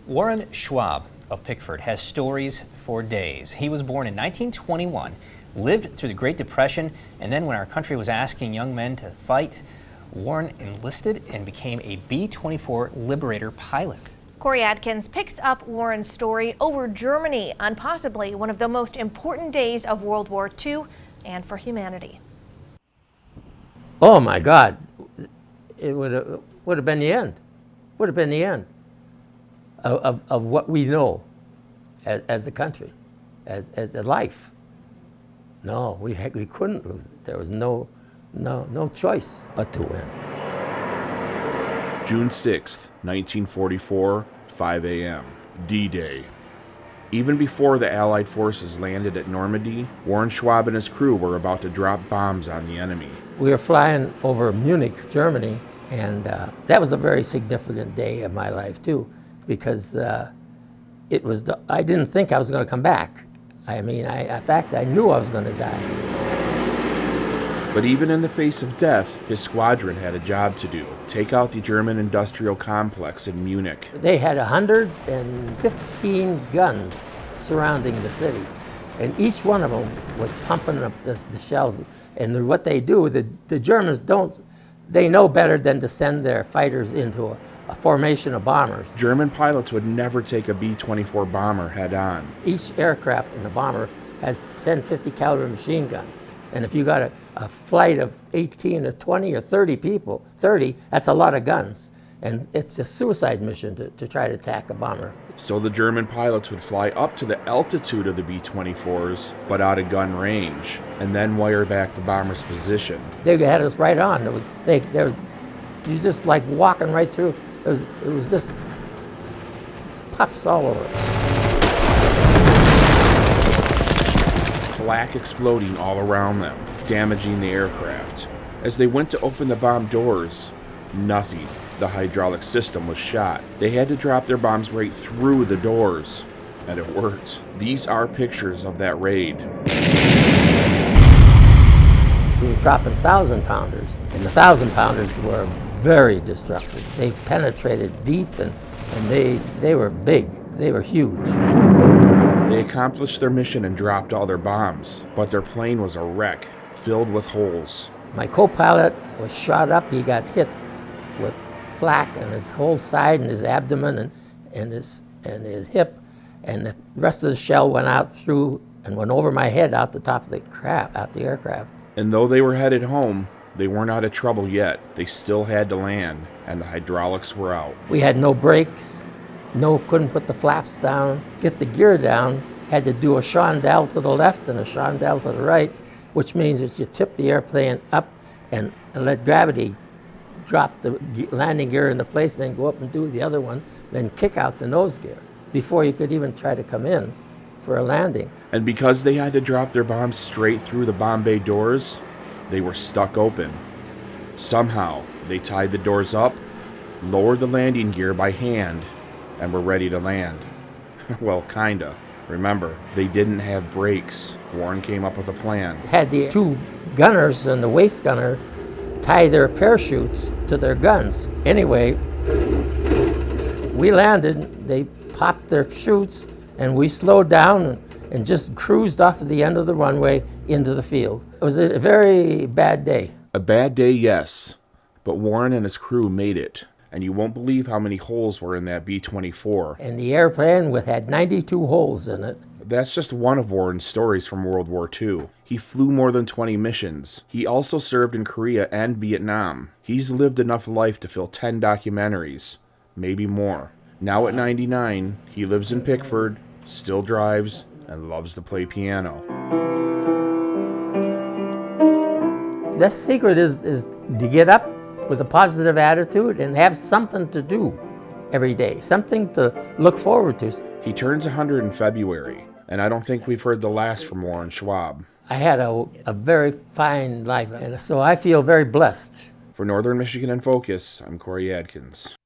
Warren Schwab of Pickford has stories for days. He was born in 1921, lived through the Great Depression, and then when our country was asking young men to fight, Warren enlisted and became a B-24 Liberator pilot. Corey Adkins picks up Warren's story over Germany on possibly one of the most important days of World War II and for humanity. Oh my God, it would have been the end. Would have been the end of what we know as the country, as a life. No, we couldn't lose it. There was no choice but to win. June 6th, 1944, 5 a.m. D-Day. Even before the Allied forces landed at Normandy, Warren Schwab and his crew were about to drop bombs on the enemy. We were flying over Munich, Germany, and that was a very significant day of my life too, because I didn't think I was going to come back. I mean, in fact, I knew I was going to die. But even in the face of death, his squadron had a job to do: take out the German industrial complex in Munich. They had 115 guns surrounding the city, and each one of them was pumping up the shells. And what they do, the Germans they know better than to send their fighters into a formation of bombers. German pilots would never take a B-24 bomber head-on. Each aircraft in the bomber has 10 50 caliber machine guns. And if you got a flight of 18 or 20 or 30 people, that's a lot of guns. And it's a suicide mission to try to attack a bomber. So the German pilots would fly up to the altitude of the B-24s, but out of gun range, and then wire back the bomber's position. They had us right on. You just like walking right through. It was just puffs all over. Flak exploding all around them, damaging the aircraft. As they went to open the bomb doors, nothing. The hydraulic system was shot. They had to drop their bombs right through the doors, and it worked. These are pictures of that raid. We were dropping 1,000-pounders, and the 1,000-pounders were very destructive. They penetrated deep, and they were big. They were huge. They accomplished their mission and dropped all their bombs, but their plane was a wreck, filled with holes. My co-pilot was shot up. He got hit with flak in his whole side and his abdomen and his hip, and the rest of the shell went out through and went over my head out the top of the aircraft. And though they were headed home, they weren't out of trouble yet. They still had to land, and the hydraulics were out. We had no brakes, couldn't put the flaps down, get the gear down, had to do a chandelle to the left and a chandelle to the right, which means that you tip the airplane up and let gravity drop the landing gear into place, then go up and do the other one, then kick out the nose gear before you could even try to come in for a landing. And because they had to drop their bombs straight through the bomb bay doors, they were stuck open. Somehow, they tied the doors up, lowered the landing gear by hand, and were ready to land. Well, kinda. Remember, they didn't have brakes. Warren came up with a plan. Had the two gunners and the waist gunner tie their parachutes to their guns. Anyway, we landed, they popped their chutes, and we slowed down and just cruised off of the end of the runway into the field. It was a very bad day. A bad day, yes, but Warren and his crew made it. And you won't believe how many holes were in that B-24. And the airplane had 92 holes in it. That's just one of Warren's stories from World War II. He flew more than 20 missions. He also served in Korea and Vietnam. He's lived enough life to fill 10 documentaries, maybe more. Now at 99, he lives in Pickford, still drives, and loves to play piano. The secret is to get up with a positive attitude and have something to do every day, something to look forward to. He turns 100 in February, and I don't think we've heard the last from Warren Schwab. I had a very fine life, and so I feel very blessed. For Northern Michigan in Focus, I'm Corey Adkins.